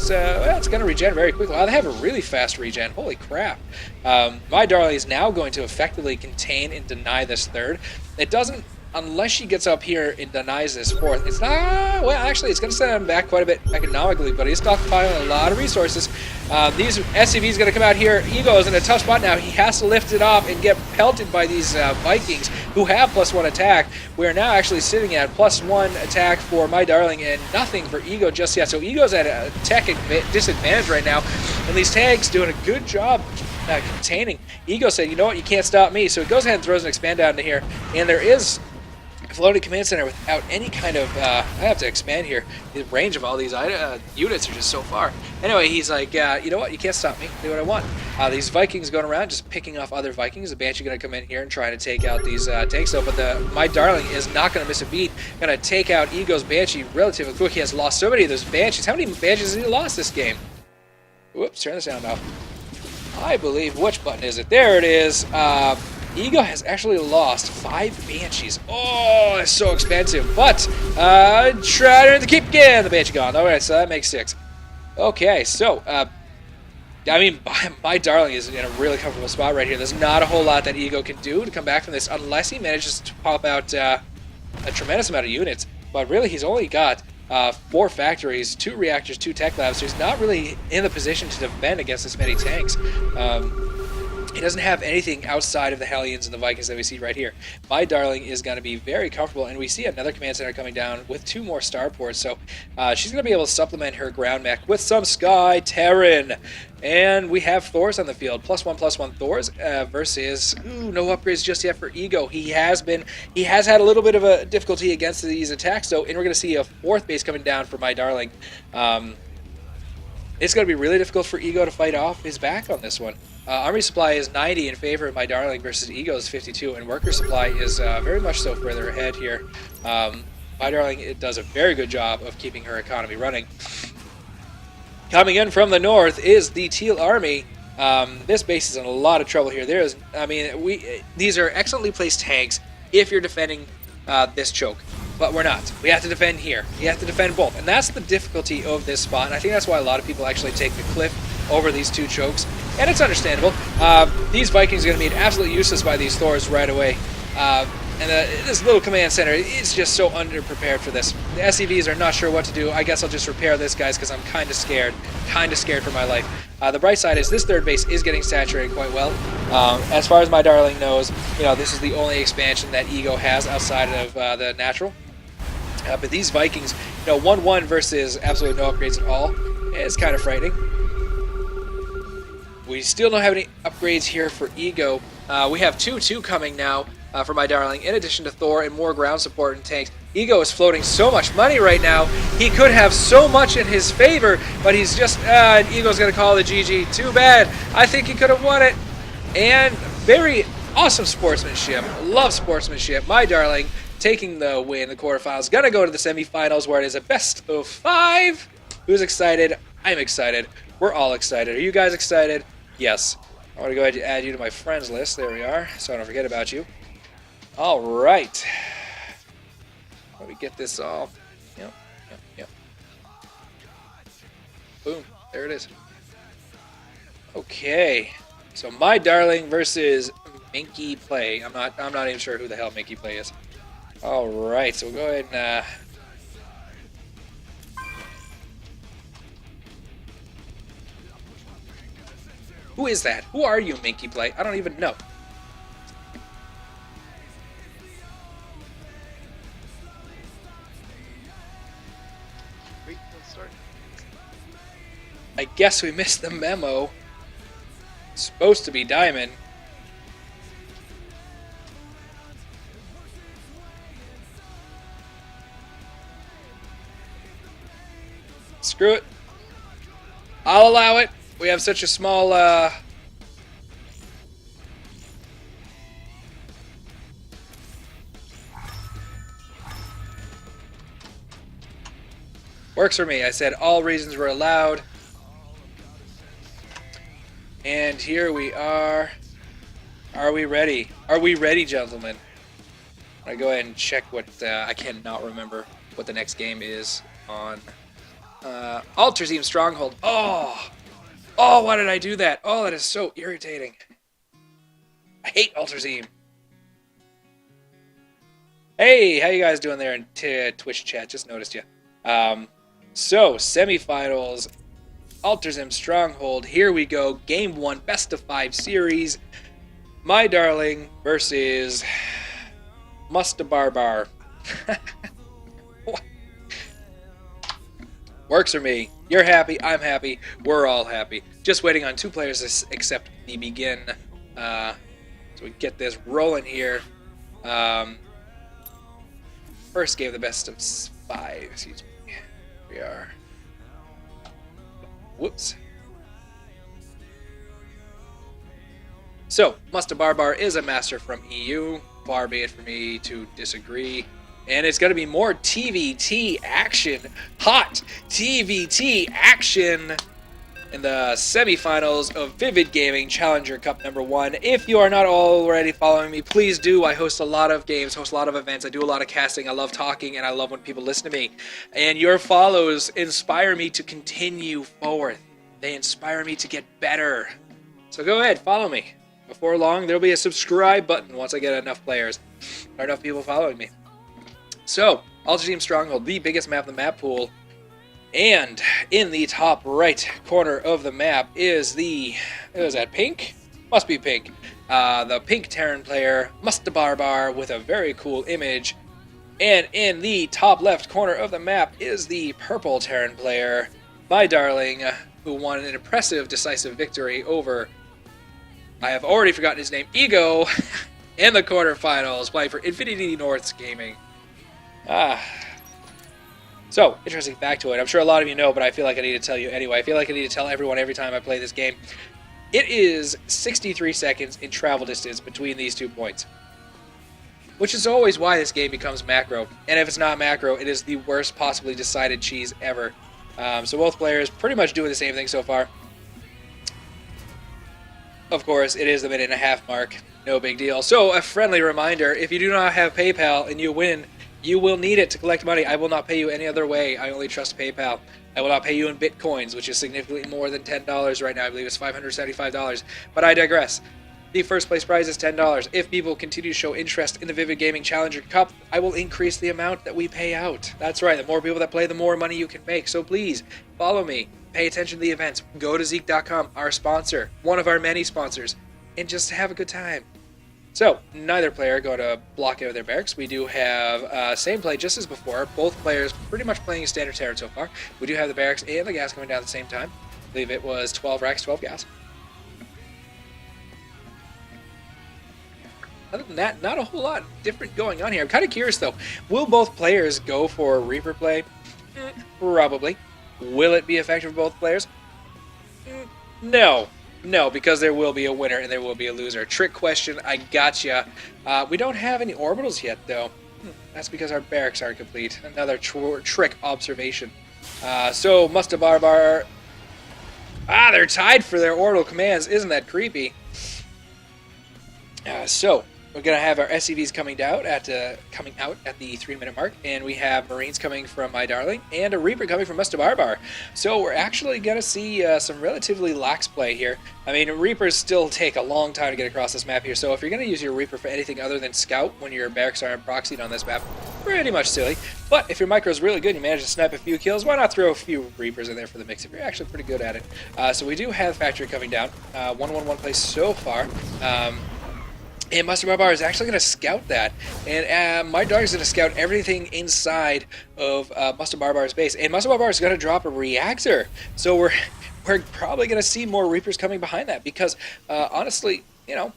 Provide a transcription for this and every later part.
well, it's going to regen very quickly. Wow, they have a really fast regen. Holy crap. My Darling is now going to effectively contain and deny this third. It doesn't, unless she gets up here and denies this fourth. It's not, well, actually, it's going to set him back quite a bit economically, but he's stockpiling a lot of resources. These SCV's going to come out here. Ego is in a tough spot now. He has to lift it off and get pelted by these Vikings who have +1 attack. We're now actually sitting at +1 attack for My Darling and nothing for Ego just yet. So Ego's at a tech disadvantage right now, and these tanks doing a good job containing. Ego said, you know what, you can't stop me. So he goes ahead and throws an expand down to here, and there is floating command center without any kind of I have to expand here. The range of all these units are just so far. Anyway, he's like, you know what, you can't stop me, do what I want. These Vikings going around just picking off other Vikings. The Banshee going to come in here and try to take out these tanks though, but My Darling is not going to miss a beat. Going to take out Ego's Banshee relatively quick. He has lost so many of those Banshees. How many Banshees has he lost this game? Whoops, turn the sound off. I believe, which button is it? There it is. Ego has actually lost 5 Banshees. Oh, it's so expensive. But, try to keep again. The Banshee gone. Alright, so that makes 6. Okay, so, I mean, My Darling is in a really comfortable spot right here. There's not a whole lot that Ego can do to come back from this unless he manages to pop out a tremendous amount of units. But really, he's only got 4 factories, 2 reactors, 2 tech labs, so he's not really in the position to defend against this many tanks. He doesn't have anything outside of the Hellions and the Vikings that we see right here. My Darling is going to be very comfortable, and we see another command center coming down with 2 more starports, so she's going to be able to supplement her ground mech with some Sky Terran. And we have Thors on the field, +1/+1 Thors versus no upgrades just yet for Ego. He has had a little bit of a difficulty against these attacks, though, and we're going to see a 4th base coming down for My Darling. It's going to be really difficult for Ego to fight off his back on this one. Army supply is 90 in favor of My Darling versus Ego's 52, and worker supply is very much so further ahead here. My Darling does a very good job of keeping her economy running. Coming in from the north is the Teal Army. This base is in a lot of trouble here. These are excellently placed tanks if you're defending this choke. But we're not. We have to defend here. You have to defend both. And that's the difficulty of this spot. And I think that's why a lot of people actually take the cliff over these 2 chokes. And it's understandable. These Vikings are going to be absolutely useless by these Thors right away. This little command center is just so underprepared for this. The SCVs are not sure what to do. I guess I'll just repair this, guys, because I'm kind of scared. Kind of scared for my life. The bright side is this 3rd base is getting saturated quite well. As far as My Darling knows, this is the only expansion that Ego has outside of the natural. But these Vikings, 1-1 versus absolutely no upgrades at all, it's kind of frightening. We still don't have any upgrades here for Ego. We have 2-2 coming now for My Darling, in addition to Thor and more ground support and tanks. Ego is floating so much money right now. He could have so much in his favor, but he's just, Ego's going to call the GG. Too bad. I think he could have won it. And very awesome sportsmanship. Love sportsmanship. My Darling taking the win in the quarterfinals. Gonna go to the semifinals where it is a best of 5. Who's excited? I'm excited. We're all excited. Are you guys excited? Yes. I want to go ahead and add you to my friends list. There we are, so I don't forget about you. All right. Let me get this all. Yep. Boom. There it is. Okay. So My Darling versus Minky Play. I'm not even sure who the hell Minky Play is. All right. So we'll go ahead and. Who is that? Who are you, Minky Play? I don't even know. Wait, don't start. I guess we missed the memo. It's supposed to be Diamond. Screw it. I'll allow it. We have such a small, Works for me. I said all reasons were allowed. And here we are. Are we ready? Are we ready, gentlemen? I go ahead and check what, I cannot remember what the next game is on Alterzim Stronghold. Oh, why did I do that? Oh, that is so irritating. I hate Alterzim. Hey, how you guys doing there in Twitch chat? Just noticed you. So, semifinals, Alterzim Stronghold. Here we go. Game 1, best of 5 series. My Darling versus Mustabarbar. Works for me. You're happy. I'm happy. We're all happy. Just waiting on 2 players to accept the begin. So we get this rolling here. First game of the best of 5. Excuse me. Here we are. Whoops. So, Mustabarbar is a master from EU. Far be it for me to disagree. And it's going to be more TVT action. Hot TVT action in the semifinals of Vivid Gaming Challenger Cup number 1. If you are not already following me, please do. I host a lot of games, host a lot of events. I do a lot of casting. I love talking, and I love when people listen to me. And your follows inspire me to continue forward. They inspire me to get better. So go ahead, follow me. Before long, there'll be a subscribe button once I get enough players or enough people following me. So, Alterzim Stronghold, the biggest map in the map pool. And in the top right corner of the map is the... Is that pink? Must be pink. The pink Terran player, Mustabarbar, with a very cool image. And in the top left corner of the map is the purple Terran player, My Darling, who won an impressive decisive victory over... I have already forgotten his name, Ego, in the quarterfinals, playing for Infinity Norths Gaming. So, interesting fact to it. I'm sure a lot of you know, but I feel like I need to tell you anyway. I feel like I need to tell everyone every time I play this game. It is 63 seconds in travel distance between these 2 points. Which is always why this game becomes macro. And if it's not macro, it is the worst possibly decided cheese ever. So both players pretty much doing the same thing so far. Of course, it is the minute and a half mark. No big deal. So, a friendly reminder, if you do not have PayPal and you win, you will need it to collect money. I will not pay you any other way. I only trust PayPal. I will not pay you in Bitcoins, which is significantly more than $10 right now. I believe it's $575. But I digress. The first place prize is $10. If people continue to show interest in the Vivid Gaming Challenger Cup, I will increase the amount that we pay out. That's right. The more people that play, the more money you can make. So please, follow me. Pay attention to the events. Go to Zeek.com, our sponsor, one of our many sponsors, and just have a good time. So, neither player going to block out their barracks. We do have same play just as before. Both players pretty much playing standard Terran so far. We do have the barracks and the gas coming down at the same time. I believe it was 12 racks, 12 gas. Other than that, not a whole lot different going on here. I'm kind of curious, though. Will both players go for Reaper play? Probably. Will it be effective for both players? No. No, because there will be a winner and there will be a loser. Trick question, I gotcha. We don't have any orbitals yet, though. That's because our barracks aren't complete. Another trick observation. So, Mustabarbar... they're tied for their orbital commands. Isn't that creepy? So, we're going to have our SCVs coming out at the 3-minute mark, and we have Marines coming from My Darling, and a Reaper coming from Mustabarbar. So we're actually going to see some relatively lax play here. I mean, Reapers still take a long time to get across this map here, so if you're going to use your Reaper for anything other than Scout when your barracks are proxied on this map, pretty much silly. But if your micro is really good and you manage to snipe a few kills, why not throw a few Reapers in there for the mix if you're actually pretty good at it. So we do have Factory coming down. 1-1-1 play so far. And Mustabarbar is actually going to scout that. And My Dog is going to scout everything inside of Mustabarbar's base. And Mustabarbar is going to drop a reactor. So we're probably going to see more Reapers coming behind that. Because, honestly, you know,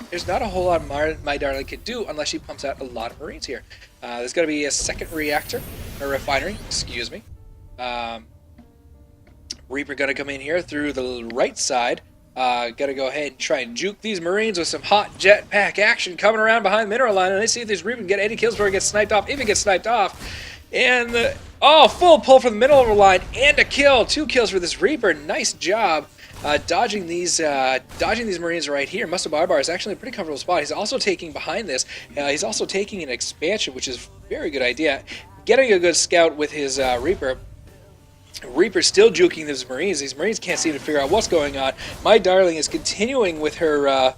there's not a whole lot My Darling can do unless she pumps out a lot of Marines here. There's going to be a second reactor, or refinery, excuse me. Reaper going to come in here through the right side. Gotta go ahead and try and juke these Marines with some hot jetpack action coming around behind the mineral line, and let's see if this Reaper can get any kills before he gets sniped off, if he gets sniped off. And full pull from the mineral line and a kill. 2 kills for this Reaper. Nice job dodging these Marines right here. Mustabarbar is actually in a pretty comfortable spot. He's also taking behind this. He's also taking an expansion, which is a very good idea. Getting a good scout with his Reaper. Reaper still juking these Marines. These Marines can't seem to figure out what's going on. My Darling is continuing with her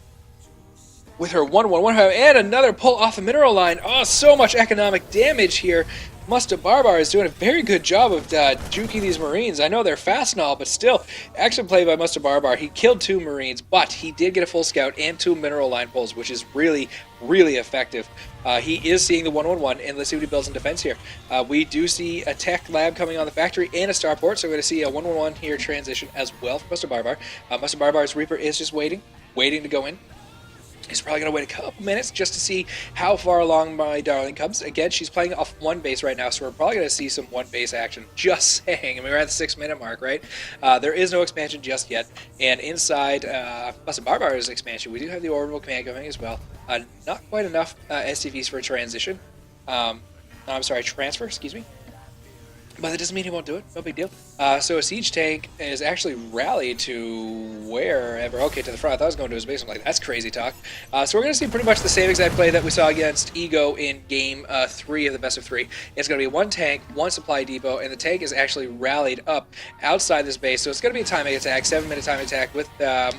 1-1-1 and another pull off the mineral line. Oh, so much economic damage here. Musta Barbar is doing a very good job of juking these Marines. I know they're fast and all, but still, excellent play by Musta Barbar. He killed 2 Marines, but he did get a full scout and 2 mineral line pulls, which is really, really effective. He is seeing the 1-1-1, and let's see what he builds in defense here. We do see a tech lab coming on the factory and a starport, so we're going to see a 1-1-1 here transition as well for Musta Barbar. Musta Barbar's Reaper is just waiting to go in. He's probably going to wait a couple minutes just to see how far along My Darling comes. Again, she's playing off 1 base right now, so we're probably going to see some 1 base action. Just saying. I mean, we're at the 6-minute mark, right? There is no expansion just yet. And inside Musta Barbar's expansion, we do have the orbital command coming as well. Not quite enough SCVs for a transition. I'm sorry, transfer, excuse me. But that doesn't mean he won't do it. No big deal. So a siege tank is actually rallied to wherever. Okay, to the front. I thought I was going to his base. I'm like, that's crazy talk. So we're going to see pretty much the same exact play that we saw against Ego in Game 3 of the best of 3. It's going to be 1 tank, 1 supply depot, and the tank is actually rallied up outside this base. So it's going to be a timing attack, 7-minute timing attack with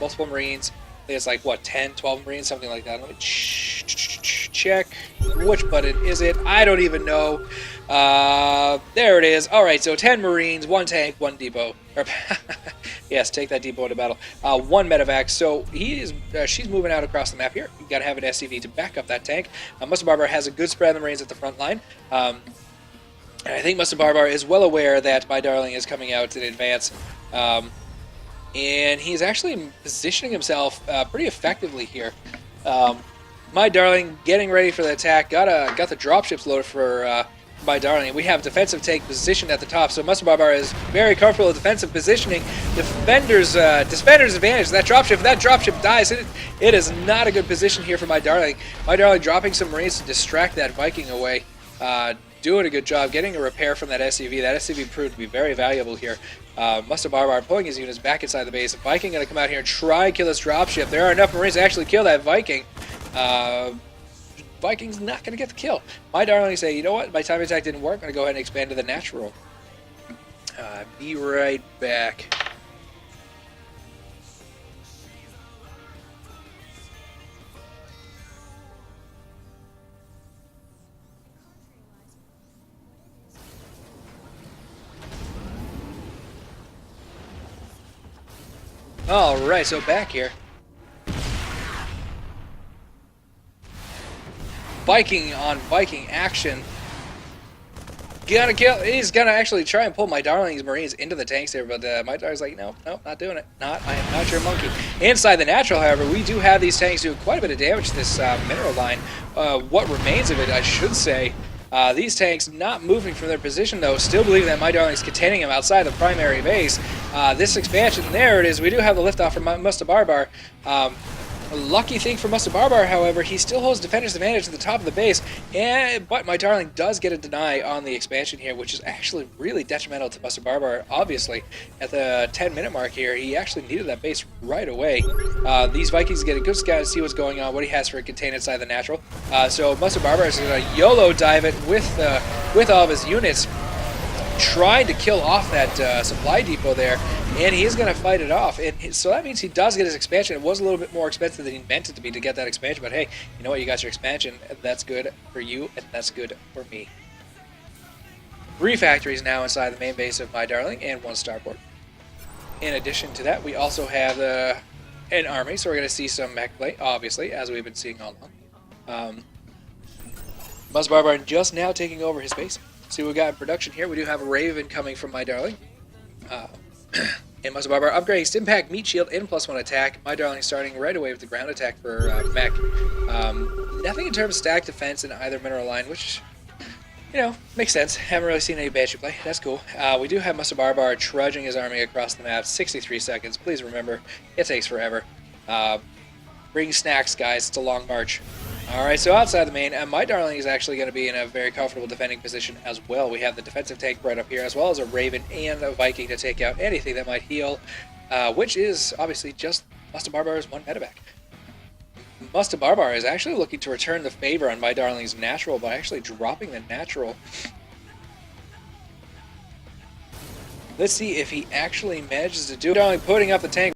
multiple Marines. I think it's like, what, 10, 12 Marines, something like that. Let me check. Which button is it? I don't even know. There it is. All right, so 10 Marines, 1 tank, 1 depot. Yes, take that depot into battle. 1 medevac. So she's moving out across the map here. You got to have an SCV to back up that tank. Musta Barbar has a good spread of the Marines at the front line. And I think Musta Barbar is well aware that My Darling is coming out in advance. And he's actually positioning himself pretty effectively here. My Darling getting ready for the attack. Got the dropships loaded for My Darling. We have defensive tank positioned at the top, so Musta Barbar is very comfortable with defensive positioning. Defender's advantage. That dropship dies. It is not a good position here for My Darling. My Darling dropping some Marines to distract that Viking away. Doing a good job getting a repair from that SCV. That SCV proved to be very valuable here. Musta Barbar pulling his units back inside the base. Viking going to come out here and try and kill this dropship. There are enough Marines to actually kill that Viking. Viking's not going to get the kill. My Darling say, you know what? My time attack didn't work. I'm going to go ahead and expand to the natural. Be right back. Alright, so back here. Viking on Viking action. Gonna kill. He's gonna actually try and pull My Darling's Marines into the tanks there, but My Darling's like, no, not doing it. I am not your monkey. Inside the natural, however, we do have these tanks doing quite a bit of damage to this mineral line. What remains of it, I should say. These tanks not moving from their position, though, still believing that My Darling's containing them outside the primary base. This expansion, there it is. We do have the liftoff from Musta Barbar. A lucky thing for Musta Barbar, however, he still holds defender's advantage at the top of the base, but My Darling does get a deny on the expansion here, which is actually really detrimental to Musta Barbar, obviously. At the 10-minute mark here, he actually needed that base right away. These Vikings get a good scout to see what's going on, what he has for a contain inside the natural. So Musta Barbar is going to YOLO dive it with all of his units, trying to kill off that supply depot there, and he's going to fight it off. And so that means he does get his expansion. It was a little bit more expensive than he meant it to be to get that expansion, but hey, you know what? You got your expansion. That's good for you, and that's good for me. 3 factories now inside the main base of My Darling, and 1 starport. In addition to that, we also have an army, so we're going to see some mech play, obviously, as we've been seeing all along. Musta Barbar just now taking over his base. See what we got in production here. We do have a Raven coming from My Darling. And Musta Barbar upgrading Stimpack, Meat Shield, and +1 attack. My Darling starting right away with the ground attack for mech. Nothing in terms of stack defense in either mineral line, which, you know, makes sense. Haven't really seen any Banshee play. That's cool. We do have Musta Barbar trudging his army across the map. 63 seconds. Please remember, it takes forever. Bring snacks, guys. It's a long march. Alright, so outside the main, My Darling is actually going to be in a very comfortable defending position as well. We have the defensive tank right up here, as well as a Raven and a Viking to take out anything that might heal, which is obviously just Musta Barbar's 1 medevac. Musta Barbar is actually looking to return the favor on My Darling's natural by actually dropping the natural. Let's see if he actually manages to do it. Darling putting up the tank.